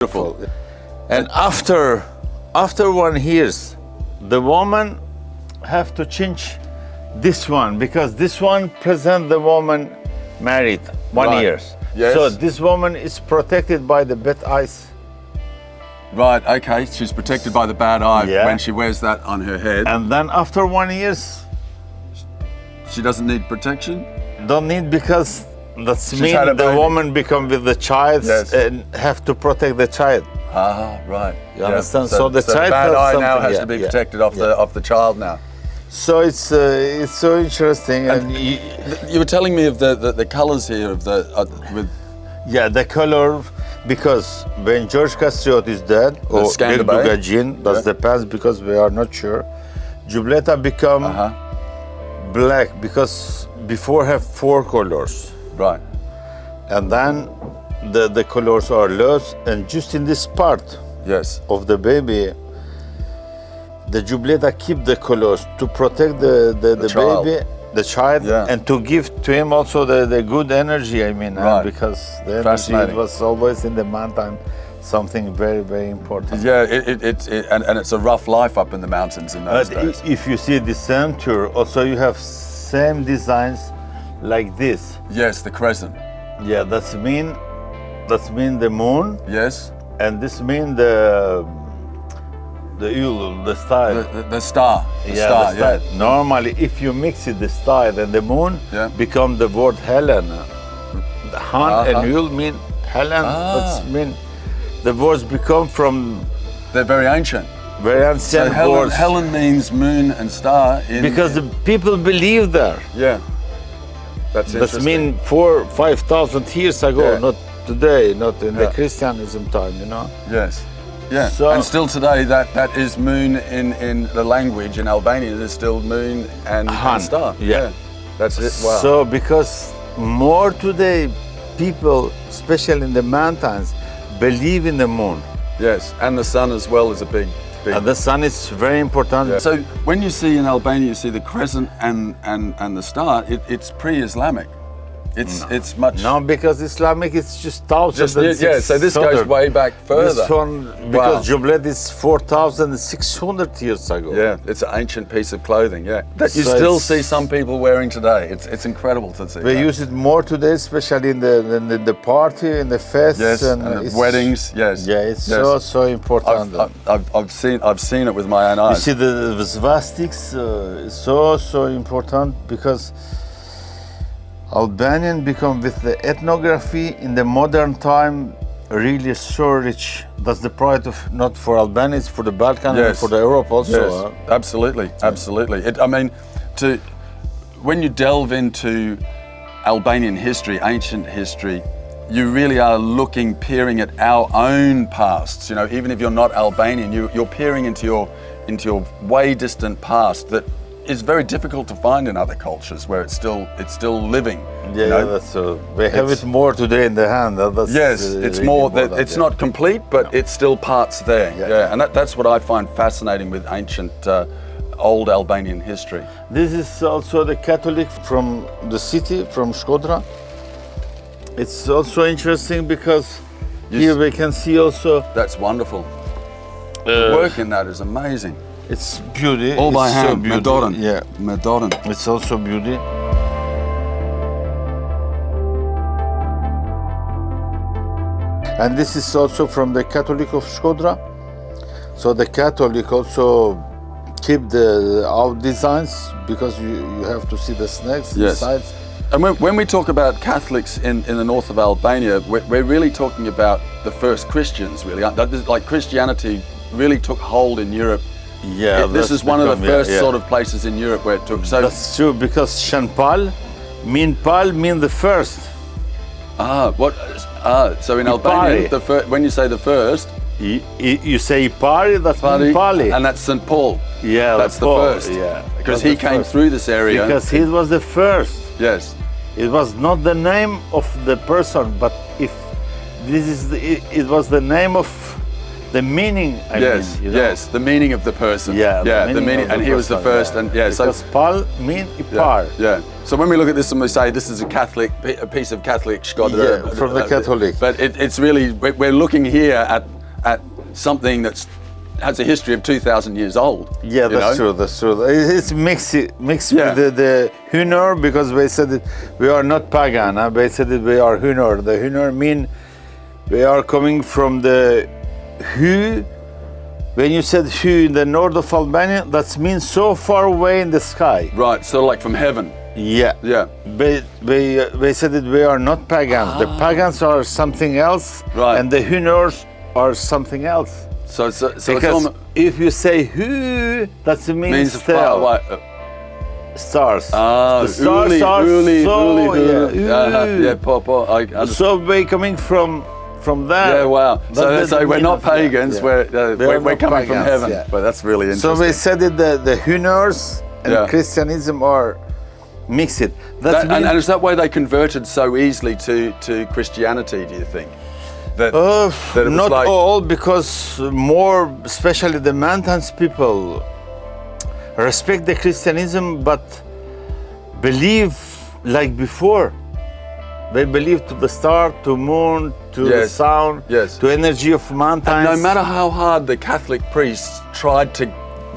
beautiful. And after 1 years, the woman have to change this one because this one present the woman married 1 year. Yes. So this woman is protected by the bad eyes. Right, okay, she's protected by the bad eye when she wears that on her head. And then after 1 year, She doesn't need protection? don't need because that's She's mean had a the baby. woman become with the child and have to protect the child. Ah, right. You understand? So the the child bad has eye now something, has to be protected off the child now. So it's so interesting, and You were telling me of the colours here of the with the color, because when George Castriot is dead, or Gagin, that depends because we are not sure. Jubleta become black because before have 4 colors. Right. And then the colors are lost, and just in this part of the baby, the Jubleta keep the colors to protect the baby, the child, and to give to him also the good energy, I mean, because the energy was always in the mountain, something very, very important. Yeah, and it's a rough life up in the mountains in those days. If you see the center, also you have same designs like this. Yes, the crescent. Yeah, that's mean the moon. Yes. And this mean the Yule, the star. The star. The star. Normally, if you mix it, the star and the moon become the word Helen. The Han and Yule mean Helen. That's mean the words become from. They're very ancient. Very ancient words. Helen means moon and star. Because the people believe there. Yeah. That's interesting. That's mean 4,000-5,000 years ago, not today, not in the Christianism time, you know. Yes. Yeah, so, and still today that is moon in the language in Albania. There's still moon and star. Yeah, that's it. Wow. So because more today, people, especially in the mountains, believe in the moon. Yes, and the sun as well is a big. And the sun is very important. Yeah. So when you see in Albania, you see the crescent and the star. It's pre-Islamic. It's much. No, because Islamic it's just thousands. So this goes way back further. This one, because Jublet is 4,600 years ago. Yeah, it's an ancient piece of clothing. Yeah, that you still see some people wearing today. It's incredible to see. We use it more today, especially in the party, in the fests, and the weddings. Yes. Yeah, it's so important. I've seen it with my own eyes. You see the swastiks is so important because Albanian become with the ethnography in the modern time really so rich. That's the pride of not for Albania, it's for the Balkan and for the Europe also. Yes, absolutely. I mean, when you delve into Albanian history, ancient history, you really are peering at our own pasts. You know, even if you're not Albanian, you're peering into your way distant past that is very difficult to find in other cultures where it's still living. Yeah, you know? That's we have it more today in the hand. It's really more that it's not complete, but it's still parts there. Yeah. And that's what I find fascinating with ancient, old Albanian history. This is also the Catholic from the city, from Shkodra. It's also interesting because here we can see also. That's wonderful. The work in that is amazing. It's beauty. All by hand, Medoran. Yeah, Medoran. It's also beauty. And this is also from the Catholic of Shkodra. So the Catholic also keep our designs because you have to see the snakes inside. And when we talk about Catholics in the north of Albania, we're really talking about the first Christians, really. Like Christianity really took hold in Europe. Yeah, this is one of the first sort of places in Europe where it took. So that's true because Shanpal mean the first. So in Albania, when you say the first, you say Pari, that's Pali, and that's St. Paul. Yeah, that's the first. Yeah, because he came through this area. Because he was the first. Yes, it was not the name of the person, but if this is it was the name of. The meaning, I mean, you know? Yes, the meaning of the person. Yeah, the meaning, and he was the first, and because Pal mean Ipar. Yeah. So when we look at this and we say this is a piece of Catholic Shkodra. Yeah, from the Catholic. But it's really we're looking here at at something that's has a history of 2,000 years old. Yeah, that's true. That's true. It's mixed with the Hunor, because they said that we are not pagan. They said that we are Hunor. The Hunor mean we are coming from the Hu. When you said Hu in the north of Albania, that means so far away in the sky. Right, so like from heaven. Yeah. Yeah. They said that we are not pagans. The pagans are something else, right, and the Hunors are something else. So because if you say Hu, that means star. Stars. The stars are so so they coming from that. Yeah, wow. So we're not pagans. We're coming from heaven. Yeah. But that's really interesting. So they said that the Hunors and Christianism are mixed. And is that why they converted so easily to Christianity, do you think? That not like... all, because more, especially the mountains people, respect the Christianism, but believe like before. They believe to the star, to moon, to the sound, to energy of mountains. And no matter how hard the Catholic priests tried to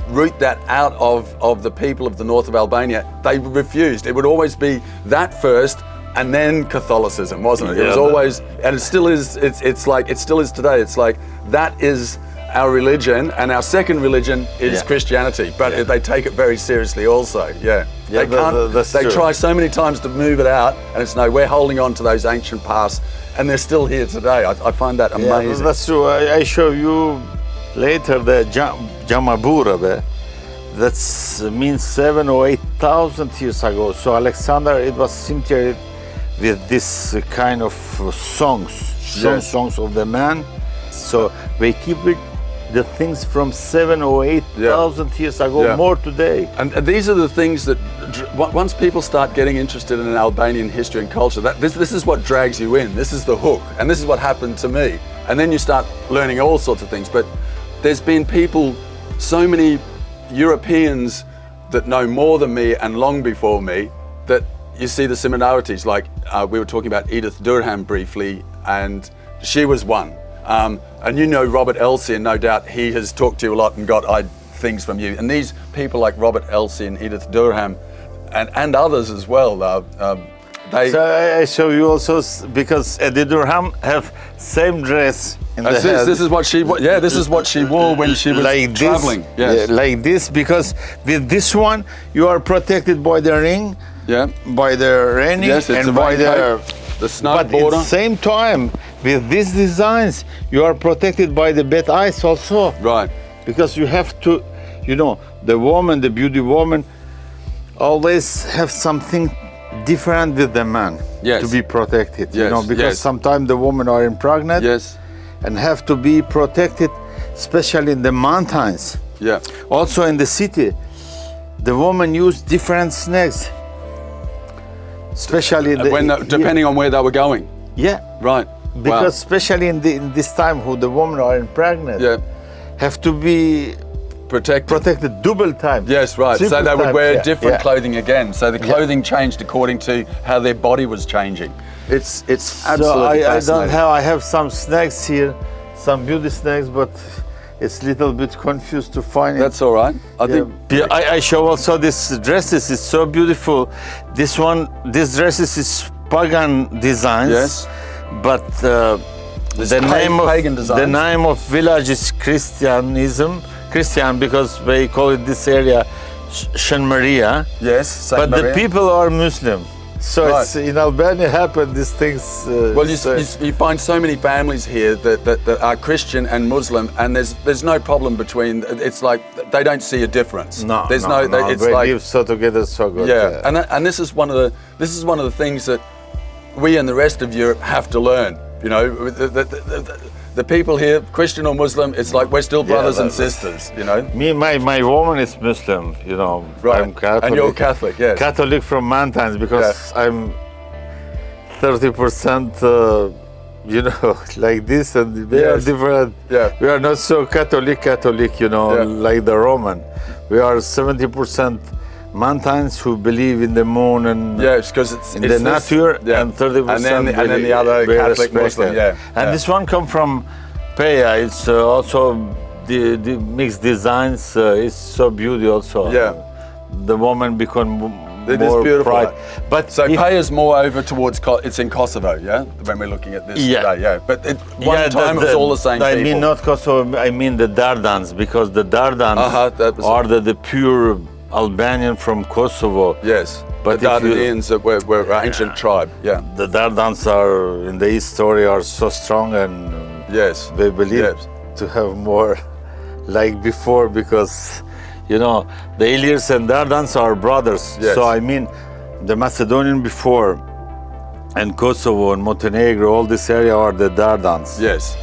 root that out of the people of the north of Albania, they refused. It would always be that first, and then Catholicism, wasn't it? It was always, and it still is. It's like it still is today. It's like that is our religion, and our second religion is Christianity. But they take it very seriously, also. They can't. They try so many times to move it out, and it's no. We're holding on to those ancient pasts, and they're still here today. I find that amazing. Yeah, that's true. I show you later the Jamabura. That means 7,000 or 8,000 years ago. So Alexander, it was cemetery with this kind of songs of the man. So they keep it, the things from 7,000 or 8,000 years ago, more today. And these are the things that, once people start getting interested in Albanian history and culture, this is what drags you in. This is the hook. And this is what happened to me. And then you start learning all sorts of things. But there's been people, so many Europeans that know more than me and long before me, that you see the similarities. Like we were talking about Edith Durham briefly, and she was one. And you know Robert Elsey, and no doubt he has talked to you a lot and got things from you. And these people like Robert Elsey and Edith Durham, and others as well, So I show you also, because Edith Durham have same dress in the head. This is what she this is what she wore when she was like traveling. Like this, because with this one you are protected by the ring, by the raining, and by the snow but border. At the same time, with these designs, you are protected by the bad eyes also. Right. Because you have to, the woman, the beauty woman, always have something different with the man to be protected. Because sometimes the women are impregnant and have to be protected, especially in the mountains. Also in the city, the woman use different snakes. Especially depending on where they were going. Right. Because especially in this time, who the women are pregnant, have to be protected double time. Yes, right. So they would wear different clothing again. So the clothing changed according to how their body was changing. It's absolutely fascinating. I have some snacks here, some beauty snacks, but it's a little bit confused to find it. That's all right. I show also this dresses. It's so beautiful. This dresses is pagan designs. Yes. But the name of village is Christian, because they call it this area Shan Maria. Yes, Saint but Maria. The people are Muslim. So it's, in Albania happen these things. Well, you find so many families here that are Christian and Muslim, and there's no problem between. It's like they don't see a difference. It's they live so together so good. And this is one of the things that we and the rest of Europe have to learn. The people here, Christian or Muslim, it's like we're still brothers and sisters. Me, my woman is Muslim. Right. I'm Catholic. And you're Catholic, yes. Catholic from mountains, because I'm 30%. Like this, and they are different. We are not so Catholic, like the Roman. We are 70%. Mountains who believe in the moon and because it's the nature, and 30% and then the other Catholic Muslim, And this one come from Pompeia, it's also the mixed designs. It's so beautiful also. Yeah. The woman become It more is beautiful. pride. But So pay is more over towards, it's in Kosovo, yeah? When we're looking at this today, yeah. But one time it was all the same I people. mean not Kosovo, I mean the Dardans, because the Dardans are the pure Albanian from Kosovo. Yes, but the Dardanians were an ancient tribe, yeah. The Dardans are, in the history, are so strong, and yes, they believe to have more like before, because you know, the Illyrs and Dardans are brothers. Yes. So I mean, the Macedonian before, and Kosovo and Montenegro, all this area are the Dardans. Yes.